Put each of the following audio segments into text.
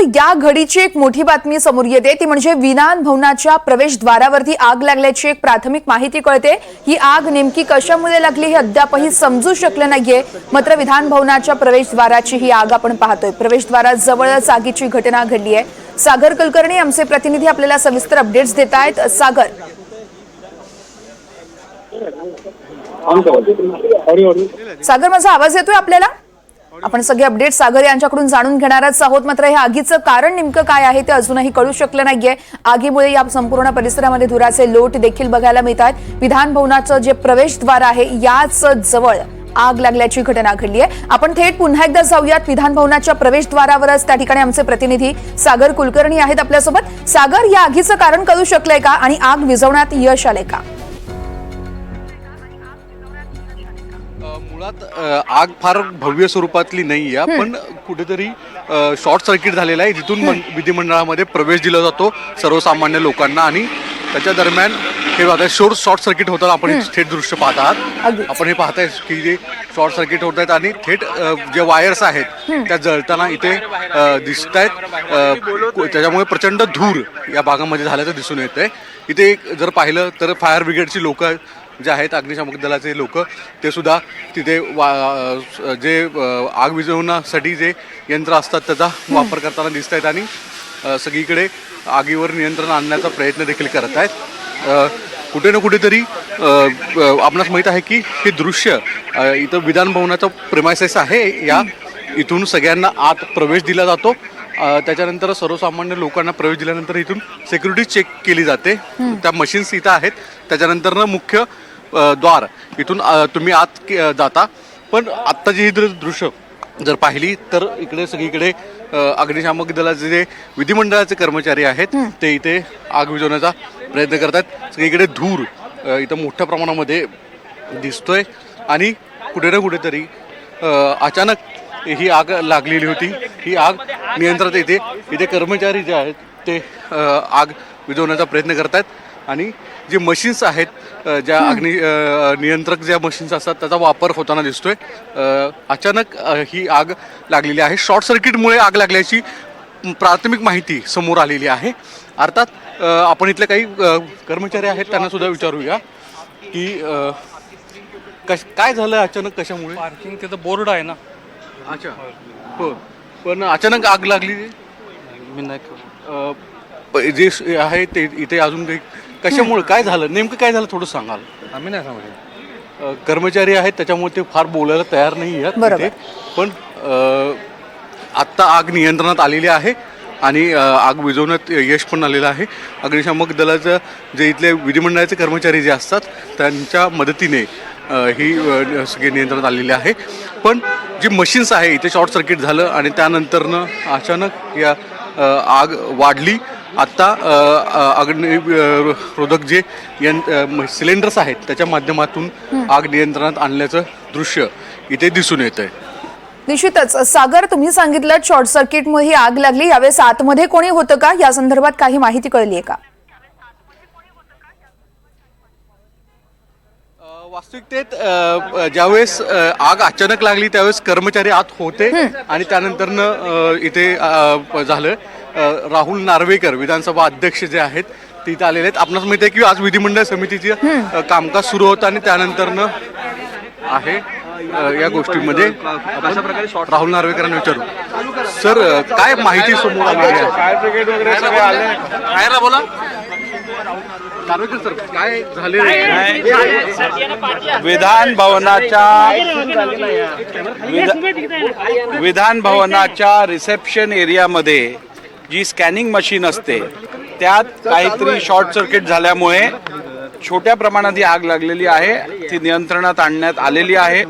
या घडीची एक मोठी बातमी समोर येते ती म्हणजे विधान भवनाच्या प्रवेशद्वारावरती आग लागल्याची एक प्राथमिक माहिती कळते। ही आग नेमकी कशामुळे लागली हे अद्यापही समजू शकले नाहीये। मात्र विधान भवनाच्या प्रवेशद्वाराची ही आग आपण पाहतोय। प्रवेशद्वाराजवळच आगीची घटना घडली आहे। सागर कुलकर्णी आमचे प्रतिनिधी आपल्याला सविस्तर अपडेट्स देत आहेत। सागर, सागर माझा आवाज येतोय आपल्याला? आपण सगळे अपडेट सागर यांच्याकडून जाणून घेणारच आहोत। मात्र हे आगीचं कारण नेमकं काय आहे ते अजूनही कळू शकलं नाहीये। आगीमुळे या संपूर्ण परिसरामध्ये धुराचे लोट देखील बघायला मिळतात। विधान भवनाचं जे प्रवेशद्वार आहे याच जवळ आग लागल्याची घटना घडली आहे। आपण थेट पुन्हा एकदा जाऊयात विधान भवनाच्या प्रवेशद्वारावरच। त्या ठिकाणी आमचे प्रतिनिधी सागर कुलकर्णी आहेत आपल्यासोबत। सागर, या आगीचं कारण कळू शकलंय का आणि आग विझवण्यात यश आले का? मुळात आग फार भव्य स्वरूपातली नाही आहे, पण कुठेतरी शॉर्ट सर्किट झालेला आहे, जिथून विधिमंडळामध्ये प्रवेश दिला जातो सर्वसामान्य लोकांना। आणि त्याच्या दरम्यान हे शॉर्ट सर्किट होतं। आपण थेट दृश्य पाहत आहात। आपण हे पाहताय की जे शॉर्ट सर्किट होत आहेत आणि थेट जे वायर्स आहेत त्या जळताना इथे दिसत आहेत। त्याच्यामुळे प्रचंड धूर या भागामध्ये झाल्याचं दिसून येत आहे। इथे जर पाहिलं तर फायर ब्रिगेडची लोक जे आहेत, अग्निशामक दलाचे लोक, ते सुद्धा तिथे जे आग विझवण्यासाठी जे यंत्र असतात त्याचा वापर करताना दिसत आहेत आणि सगळीकडे आगीवर नियंत्रण आणण्याचा प्रयत्न देखील करत आहेत। कुठे ना कुठेतरी आपणास माहीत आहे की हे दृश्य इथं विधान भवनाचा प्रेमायसेस आहे। या इथून सगळ्यांना आत प्रवेश दिला जातो। त्याच्यानंतर सर्वसामान्य लोकांना प्रवेश दिल्यानंतर इथून सिक्युरिटी चेक केली जाते। त्या मशीन्स इथं आहेत। त्याच्यानंतर मुख्य द्वार इथून तुम्ही आत जाता। पण आत्ताची ही दृश्य जर पाहिली तर इकडे सगळीकडे अग्निशामक दलाचे जे विधिमंडळाचे कर्मचारी आहेत ते इथे आग विझवण्याचा प्रयत्न करतात। सगळीकडे धूर इथं मोठ्या प्रमाणामध्ये दिसतोय आणि कुठे ना कुठेतरी अचानक ही आग लागलेली होती। ही आग नियंत्रणात येते। इथे कर्मचारी जे आहेत ते आग विझवण्याचा प्रयत्न करतात आणि जे मशीन्स आहेत, ज्या नियंत्रक ज्या मशीन्स असतात त्याचा वापर होताना दिसतोय। अचानक ही आग लागलेली आहे। शॉर्ट सर्किटमुळे आग लागल्याची प्राथमिक माहिती समोर आलेली आहे। अर्थात आपण इथले काही कर्मचारी आहेत त्यांना सुद्धा विचारूया की काय झालं अचानक, कशामुळे? पार्किंग तिथं बोर्ड आहे ना। अच्छा, हो, पण अचानक आग लागली मी नाही जे आहे ते इथे अजून काही कशामुळे, काय झालं नेमकं, काय झालं थोडं सांगाल? आम्ही नाही सांगू। कर्मचारी आहेत त्याच्यामुळे ते फार बोलायला तयार नाही आहेत तिथे। पण आत्ता आग नियंत्रणात आलेली आहे आणि आग विझवण्यात यश पण आलेलं आहे। अग्निशामक दलाचं जे इथले विधिमंडळाचे कर्मचारी जे असतात त्यांच्या मदतीने ही सगळी नियंत्रणात आलेली आहे। पण जी मशीन्स आहे इथे शॉर्ट सर्किट झालं आणि त्यानंतरनं अचानक या आग वाढली। आत्ता अग्निरोधक जे सिलेंडर्स आहेत त्याच्या माध्यमातून आग नियंत्रणात आणल्याचं दृश्य इथे दिसून येत आहे। निश्चितच सागर, तुम्ही सांगितलं शॉर्ट सर्किटमुळे ही आग लागली। यावेळेस आतमध्ये कोणी होतं का, या संदर्भात काही माहिती कळली आहे का? वास्तविकतेत ज्यावेळेस आग अचानक लागली त्यावेळेस कर्मचारी आत होते आणि त्यानंतरनं इथे झालं। राहुल नार्वेकर विधानसभा अध्यक्ष जे आहेत ते इथे आलेले आहेत। आपणास माहिती आहे की आज विधिमंडळ समितीचे कामकाज सुरू होतं आणि त्यानंतरनं आहे या गोष्टीमध्ये राहुल नार्वेकरांना विचारू। सर, काय माहिती समोर आलेली आहे? फायर ब्रिगेड वगैरे सगळे आले। काय बोला नार्वेकर सर, काय झाले? विधान भवनाच्या रिसेप्शन एरियामध्ये जी स्कॅनिंग मशीन असते त्यात काहीतरी शॉर्ट सर्किट झाल्यामुळे छोट्या प्रमाणात ही आग लागलेली आहे। ती नियंत्रणात आणण्यात आलेली आहे।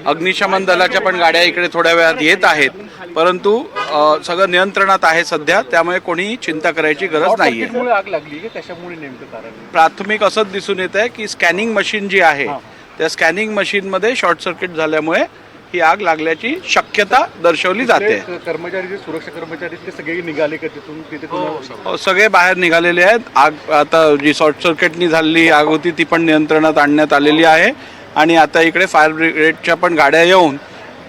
अग्निशमन दलाच्या पण गाड्या इकडे थोड्या वेळात येत आहेत, परंतु सगळं नियंत्रणात आहे सध्या, त्यामुळे कोणी चिंता करायची गरज नाहीये। आग लागली की कशामुळे नेमकं कारण? प्राथमिक असंच दिसून येत आहे की स्कॅनिंग मशीन जी आहे त्या स्कॅनिंग मशीनमध्ये शॉर्ट सर्किट झाल्यामुळे ही आग लागल्याची शक्यता दर्शवली जाते। कर्मचारी जे सुरक्षा कर्मचारी ते सगळे निघाले का तिथून? तिथे सगळे बाहेर निघालेले आहेत। आग आता जी शॉर्ट सर्किटनी झालेली आग होती ती पण नियंत्रणात आणण्यात आलेली आहे आणि आता इकडे फायर ब्रिगेडच्या पण गाड्या येऊन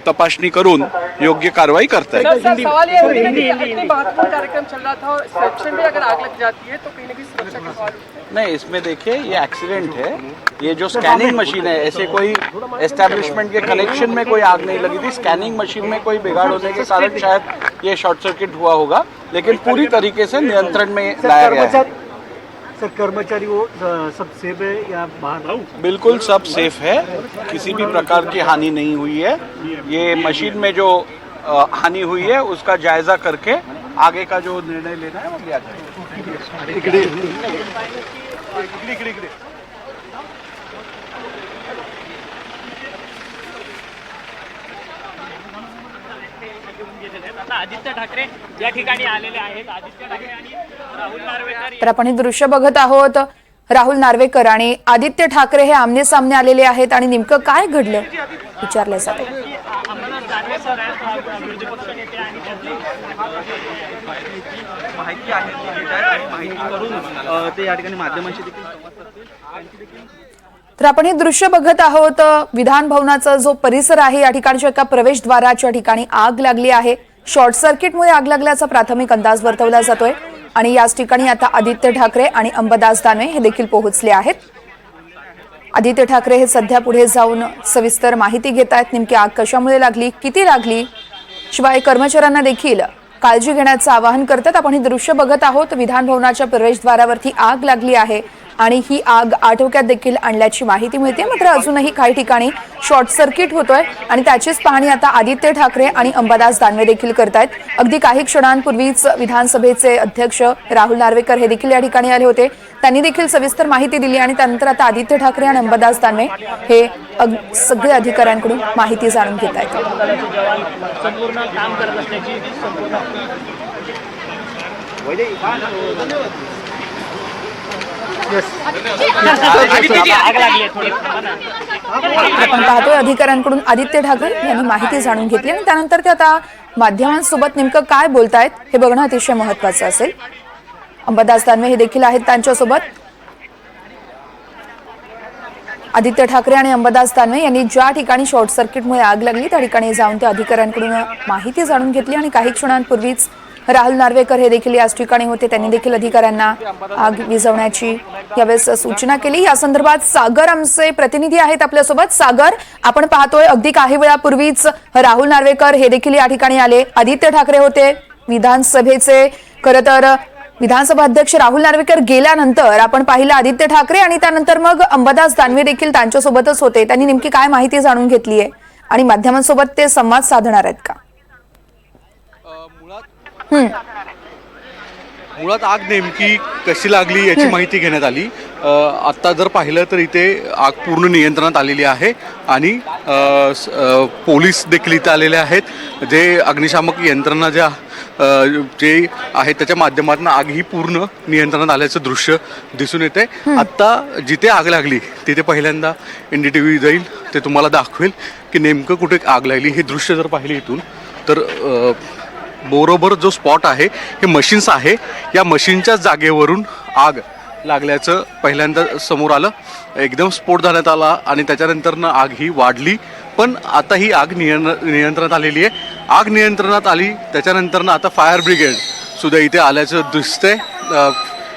तपासणी करून योग्य कारवाई करतायत. सर, सवाल ये है कि इतनी महत्वपूर्ण कार्यक्रम चल रहा था और रिसेप्शन में अगर आग लग जाती है तो कहीं ना कहीं सुरक्षा का सवाल उठता है। नहीं, इसमें देखिए ये एक्सीडेंट है. ये जो स्कैनिंग मशीन है, ऐसे कोई एस्टेब्लिशमेंट के कनेक्शन में कोई आग नहीं लगी थी. स्कैनिंग मशीन में कोई बिगाड़ होने के कारण शायद ये शॉर्ट सर्किट हुआ होगा, लेकिन पूरी तरीके से नियंत्रण में लाया गया है. सर, कर्मचारी वो सब सेफ है या बाहर? बिल्कुल सब सेफ है, किसी भी प्रकार की हानि नहीं हुई है. ये मशीन में जो हानि हुई है उसका जायजा करके आगे का जो निर्णय लेना है वो लिया जाएगा. आदित्य ठाकरे या ठिकाणी आलेले आहेत. आदित्य ठाकरे आणि राहुल नार्वेकर तर आपण हे दृश्य बघत आहोत. राहुल नार्वेकर आणि आदित्य ठाकरे हे आमने सामने आलेले आहेत आणि नेमकं काय घडलं विचारलं जातं. अंमरनाथ दानवे सर आहेत, विरोधी पक्ष नेते आणि त्यांची माहिती आहे ती घेत आहेत आणि माहिती करून ते या ठिकाणी माध्यमांशी देखील संवाद साधतील. तर आपण हे दृश्य बघत आहोत. विधान भवनाचा जो परिसर आहे या ठिकाणच्या एका प्रवेशद्वाराच्या ठिकाणी आग लागली आहे. शॉर्ट सर्किटमुळे आग लागल्याचा प्राथमिक अंदाज वर्तवला जातोय आणि याच ठिकाणी आता आदित्य ठाकरे आणि अंबादास दानवे हे देखील पोहोचले आहेत. आदित्य ठाकरे हे सध्या पुढे जाऊन सविस्तर माहिती घेत आहेत. नेमकी आग कशामुळे लागली, किती लागली, शिवाय कर्मचाऱ्यांना देखील काळजी घेण्याचं आवाहन करतात. आपण हे दृश्य बघत आहोत. विधान भवनाच्या प्रवेशद्वारावरती आग लागली आहे आणि ही आग आटोक्यात देखील आणल्याची माहिती मिळते. मात्र अजूनही काही ठिकाणी शॉर्ट सर्किट होतोय आणि त्याचीच पाहणी आता आदित्य ठाकरे आणि अंबादास दानवे देखील करतायत. अगदी काही क्षणांपूर्वीच विधानसभेचे अध्यक्ष राहुल नार्वेकर हे देखील या ठिकाणी आले होते. त्यांनी देखील सविस्तर माहिती दिली आणि त्यानंतर आता आदित्य ठाकरे आणि अंबादास दानवे हे सगळे अधिकाऱ्यांकडून माहिती जाणून घेत आहेत. संपूर्ण काम करत असल्याची आग लागली आहे. थोडी आपण पाहतोय अधिकाऱ्यांकडून आदित्य ठाकरे यांनी माहिती जाणून घेतली आणि त्यानंतर ते आता माध्यमांसोबत नेमकं काय बोलतायत हे बघणं अतिशय महत्वाचं असेल. अंबादास दानवे हे देखील आहेत त्यांच्यासोबत. आदित्य ठाकरे आणि अंबादास दानवे यांनी ज्या ठिकाणी शॉर्ट सर्किटमुळे आग लागली त्या ठिकाणी जाऊन ते अधिकाऱ्यांकडून माहिती जाणून घेतली आणि काही क्षणांपूर्वीच राहुल नार्वेकर हे देखील याच ठिकाणी होते. त्यांनी देखील अधिकाऱ्यांना आग विझवण्याची यावेळेस सूचना केली. या संदर्भात सागर आमचे प्रतिनिधी आहेत आपल्यासोबत. सागर, आपण पाहतोय अगदी काही वेळापूर्वीच राहुल नार्वेकर हे देखील या ठिकाणी आले. आदित्य ठाकरे होते विधानसभेचे. खरं तर विधानसभा अध्यक्ष राहुल नार्वेकर गेल्यानंतर आपण पाहिलं आदित्य ठाकरे आणि त्यानंतर मग अंबादास दानवे देखील त्यांच्यासोबतच होते. त्यांनी नेमकी काय माहिती जाणून घेतली आहे आणि माध्यमांसोबत ते संवाद साधणार आहेत का? मुळात आग नेमकी कशी लागली याची माहिती घेण्यात आली. आत्ता जर पाहिलं तर इथे आग पूर्ण नियंत्रणात आलेली आहे आणि पोलीस देखील इथे आलेले आहेत. जे अग्निशामक यंत्रणा जे आहे त्याच्या माध्यमातून आग ही पूर्ण नियंत्रणात आल्याचं दृश्य दिसून येते. आत्ता जिथे आग लागली तिथे पहिल्यांदा NDTV जाईल, ते तुम्हाला दाखवेल की नेमकं कुठे आग लागली. हे दृश्य जर पाहिले इथून तर बरोबर जो स्पॉट आहे हे मशीन्स आहे. या मशीनच्या जागेवरून आग लागल्याचं पहिल्यांदा समोर आलं. एकदम स्फोट झाल्यात आला आणि त्याच्यानंतरनं आग ही वाढली. पण आता ही आग नियंत्रणात आलेली आहे. आग नियंत्रणात आली त्याच्यानंतरनं आता फायर ब्रिगेड सुद्धा इथे आल्याचं दिसतंय.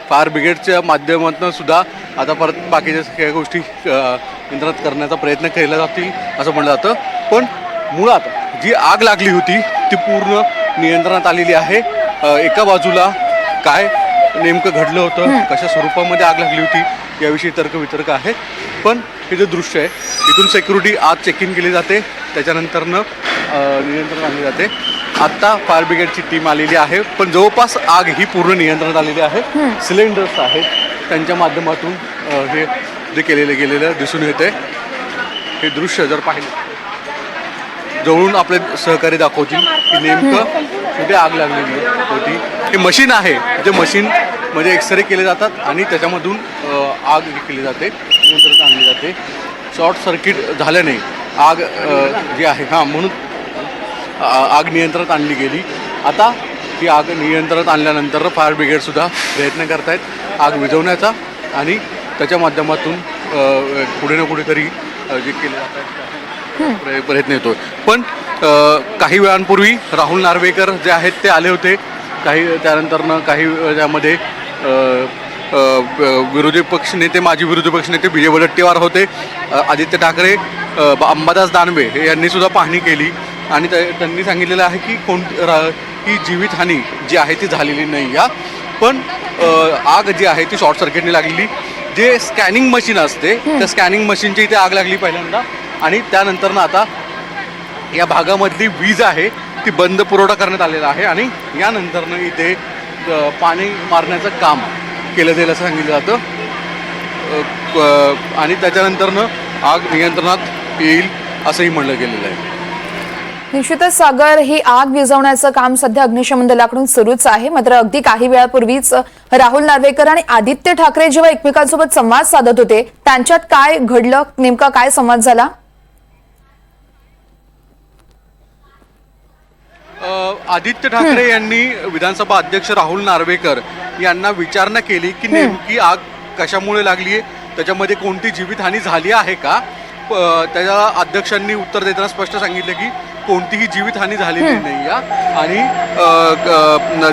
फायर ब्रिगेडच्या माध्यमातून सुद्धा आता परत बाकीच्या सगळ्या गोष्टी नियंत्रणात करण्याचा प्रयत्न केला जातील असं म्हटलं जातं. पण मुळात जी आग लागली होती ती पूर्ण नियंत्रणात आलेली आहे. एका बाजूला काय नेमकं घडलं होतं, कशा स्वरूपामध्ये आग लागली होती याविषयी तर्कवितर्क आहेत. पण हे जे दृश्य आहे इथून सिक्युरिटी आत चेक इन केली जाते, त्याच्यानंतरनं नियंत्रण आणले जाते. आत्ता फायर ब्रिगेडची टीम आलेली आहे. पण जवळपास आग ही पूर्ण नियंत्रणात आलेली आहे. सिलेंडर्स आहेत त्यांच्या माध्यमातून हे जे गेलेलं दिसून येते. हे दृश्य जर पाहिलं जवळून आपले सहकारी दाखवतील की नेमकं कुठे आग लागलेली होती. हे मशीन आहे, जे मशीनमध्ये एक्सरे केले जातात आणि त्याच्यामधून आग केली जाते, नियंत्रणात आणली जाते. शॉर्ट सर्किट झाल्याने आग जी आहे म्हणून आग नियंत्रणात आणली गेली. आता ही आग नियंत्रणात आणल्यानंतर फायर ब्रिगेडसुद्धा प्रयत्न करत आहेत आग विझवण्याचा आणि त्याच्या माध्यमातून कुठे ना कुठेतरी जे केले जातात प्रयत्न येतो. पण काही वेळांपूर्वी राहुल नार्वेकर जे आहेत ते आले होते. त्यानंतरनं काही त्यामध्ये विरोधी पक्षनेते माजी विरोधी पक्षनेते विजय वडेट्टीवार होते. आदित्य ठाकरे, अंबादास दानवे यांनी सुद्धा पाहणी केली आणि त्यांनी सांगितलेलं आहे की ही जीवितहानी जी आहे ती झालेली नाही या, पण आग जी आहे ती शॉर्ट सर्किटने लागलेली. जे स्कॅनिंग मशीन असते त्या स्कॅनिंग मशीनची इथे आग लागली पहिल्यांदा आणि त्यानंतरनं आता या भागामधली वीज आहे ती बंद पुरवठा करण्यात आलेला आहे आणि यानंतरनं इथे पाणी मारण्याचं काम केलं जाईल असं सांगितलं जातं आणि त्याच्यानंतरनं आग नियंत्रणात येईल असंही म्हणलं गेलेलं आहे. निश्चितच सागर, ही आग विझवण्याचं काम सध्या अग्निशमन दलाकडून सुरूच आहे. मात्र अगदी काही वेळापूर्वीच राहुल नार्वेकर आणि आदित्य ठाकरे जेव्हा एकमेकांसोबत संवाद साधत होते त्यांच्यात काय घडलं, नेमका काय संवाद झाला? आदित्य ठाकरे यांनी विधानसभा अध्यक्ष राहुल नार्वेकर यांना विचारणा केली की नेमकी आग कशामुळे लागली आहे, त्याच्यामध्ये कोणती जीवितहानी झाली आहे का. त्याच्या अध्यक्षांनी उत्तर देताना स्पष्ट सांगितलं की कोणतीही जीवितहानी झालेली नाही या आणि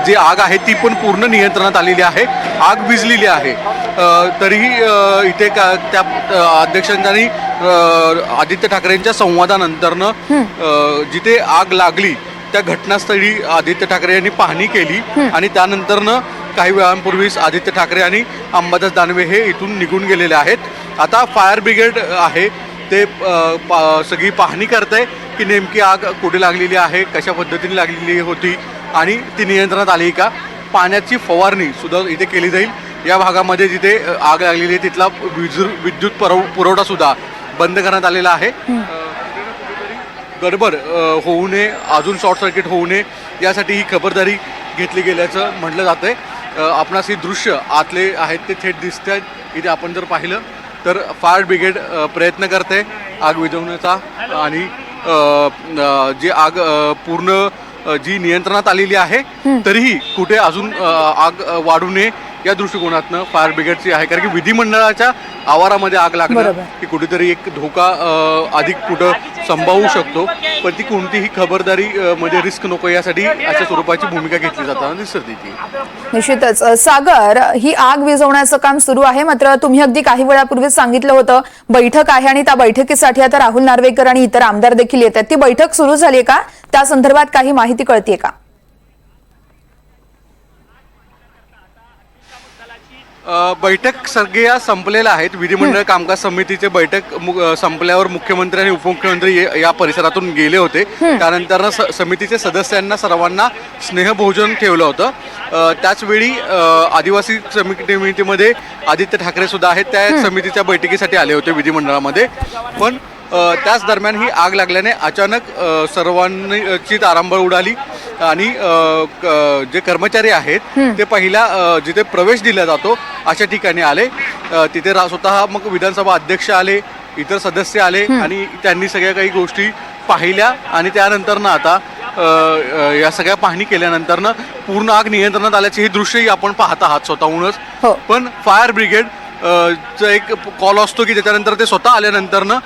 जी आग आहे ती पण पूर्ण नियंत्रणात आलेली आहे. आग विझलेली आहे. तरीही इथे त्या अध्यक्षांनी आदित्य ठाकरेंच्या संवादानंतरनं जिथे आग लागली त्या घटनास्थळी आदित्य ठाकरे यांनी पाहणी केली आणि त्यानंतरनं काही वेळांपूर्वीच आदित्य ठाकरे आणि अंबादास दानवे हे इथून निघून गेलेले आहेत. आता फायर ब्रिगेड आहे ते सगळी पाहणी करत आहे की नेमकी आग कुठे लागलेली आहे, कशा पद्धतीने लागलेली होती आणि ती नियंत्रणात आली का. पाण्याची फवारणी सुद्धा इथे केली जाईल. या भागामध्ये जिथे आग लागलेली आहे तिथला विद्युत पुरवठा सुद्धा बंद करण्यात आलेला आहे. गडबड होऊ नये, अजून शॉर्ट सर्किट होऊ नये यासाठी ही खबरदारी घेतली गेल्याचं म्हटलं जातं आहे. आपणास ही दृश्य आतले आहेत ते थेट दिसत आहेत. इथे आपण जर पाहिलं तर फायर ब्रिगेड प्रयत्न करते आग विझवण्याचा आणि जी आग पूर्ण जी नियंत्रणात आलेली आहे तरीही कुठे अजून आग वाढू नये या दृष्टिकोनातनं फायर ब्रिगेडची आहे. कारण की विधिमंडळाच्या आवारामध्ये आग लागणं की कुठेतरी एक धोका अधिक कुठं संभावू शकतो, पण ती कोणतीही खबरदारी मध्ये रिस्क नको यासाठी अशा स्वरूपाची भूमिका घेतली जाताना दिसते ती. निश्चितच सागर, ही आग विझवण्याचं काम सुरू आहे. मात्र तुम्ही अगदी काही वेळापूर्वीच सांगितलं होतं बैठक आहे आणि त्या बैठकीसाठी आता राहुल नार्वेकर आणि इतर आमदार देखील येत आहेत. ती बैठक सुरू झाली का, त्या संदर्भात काही माहिती कळतीये का? बैठक सगळ्या संपलेल्या आहेत. विधिमंडळ कामकाज समितीचे बैठक संपल्यावर मुख्यमंत्री आणि उपमुख्यमंत्री या परिसरातून गेले होते. त्यानंतर समितीचे सदस्यांना सर्वांना स्नेहभोजन ठेवलं होतं. त्याचवेळी आदिवासी समितीमध्ये आदित्य ठाकरे सुद्धा आहेत, त्या समितीच्या बैठकीसाठी आले होते विधिमंडळामध्ये. पण त्याच दरम्यान ही आग लागल्याने अचानक सर्वांची तारांबळ उडाली आणि जे कर्मचारी आहेत ते पहिल्या जिथे प्रवेश दिला जातो अशा ठिकाणी आले. तिथे स्वतः मग विधानसभा अध्यक्ष आले, इतर सदस्य आले आणि त्यांनी सगळ्या काही गोष्टी पाहिल्या आणि त्यानंतरनं आता या सगळ्या पाहणी केल्यानंतरनं पूर्ण आग नियंत्रणात आल्याचे हे दृश्यही आपण पाहत आहात स्वतःहूनच. पण फायर ब्रिगेड चा एक कॉल असतो की त्याच्यानंतर ते स्वतः आल्यानंतरनं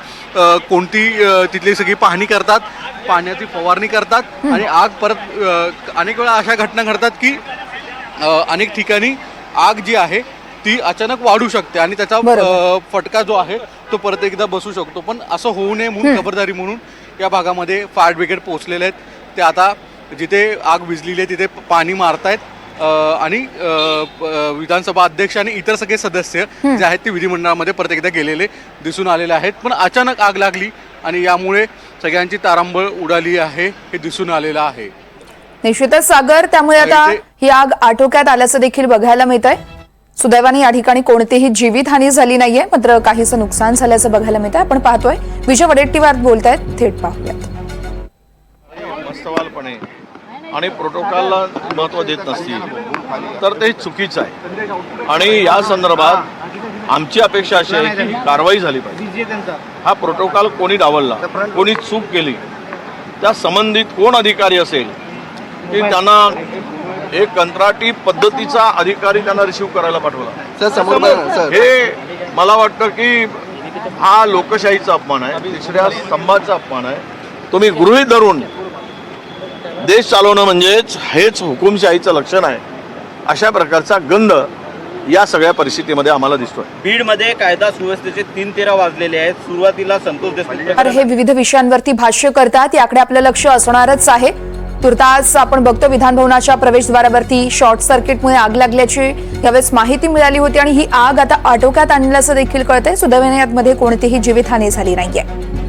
कोणती तिथली सगळी पाहणी करतात, पाण्याची फवारणी करतात आणि आग परत अनेक वेळा अशा घटना घडतात की अनेक ठिकाणी आग जी आहे ती अचानक वाढू शकते आणि त्याचा फटका जो आहे तो परत एकदा बसू शकतो. पण असं होऊ नये म्हणून खबरदारी म्हणून या भागामध्ये फायर ब्रिगेड पोहोचलेले आहेत. ते आता जिथे आग विझलेली आहे तिथे पाणी मारतायत आणि विधानसभा अध्यक्ष आणि इतर सगळे सदस्य जे आहेत ते विधिमंडळामध्ये परत एकदा गेलेले दिसून आलेले आहेत. पण अचानक आग लागली आणि यामुळे सगळ्यांची तारांबळ उडाली आहे हे दिसून आलेलं आहे. निश्चितच सागर, त्यामुळे आता ही आग आटोक्यात आल्याचं देखील बघायला मिळत आहे. सुदैवाने या ठिकाणी कोणतीही जीवितहानी झाली नाहीये, मात्र काहीसं नुकसान झाल्याचं बघायला मिळत आहे. आपण पाहतोय विजय वडेट्टीवार बोलतायत, थेट पाहूयात. मस्तवालपणे आणि प्रोटोकॉलला महत्त्व देत नसतील तर ते चुकीचं आहे आणि या संदर्भात आमची अपेक्षा अशी आहे की कारवाई झाली पाहिजे. हा प्रोटोकॉल कोणी डावलला, कोणी चूक केली, त्या संबंधित कोण अधिकारी असेल की त्यांना एक कंत्राटी पद्धतीचा अधिकारी त्यांना रिसीव्ह करायला पाठवला. हे मला वाटतं की हा लोकशाहीचा अपमान आहे, तिसऱ्या स्तंभाचा अपमान आहे. तुम्ही गृहीत धरून देश चालवणं म्हणजेच हेच हुकुमशाहीचं लक्षण आहे, अशा प्रकारचा गंध या सगळ्या परिस्थितीमध्ये आम्हाला दिसतोय. बीडमध्ये कायदा सुव्यवस्थेचे 3-13 वाजलेले आहेत. सुरुवातीला संतोष देशमुख तर हे विविध विषयांवरती भाष्य करतात, याकडे आपलं लक्ष असणारच आहे. तुर्तास आपण बघतो विधान भवनाच्या प्रवेशद्वारावरती शॉर्ट सर्किटमुळे आग लागल्याची यावेळेस माहिती मिळाली होती आणि ही आग आता आटोक्यात आणल्याचं देखील कळतंय. सुदैवाने यामध्ये कोणतीही जीवितहानी झाली नाहीये.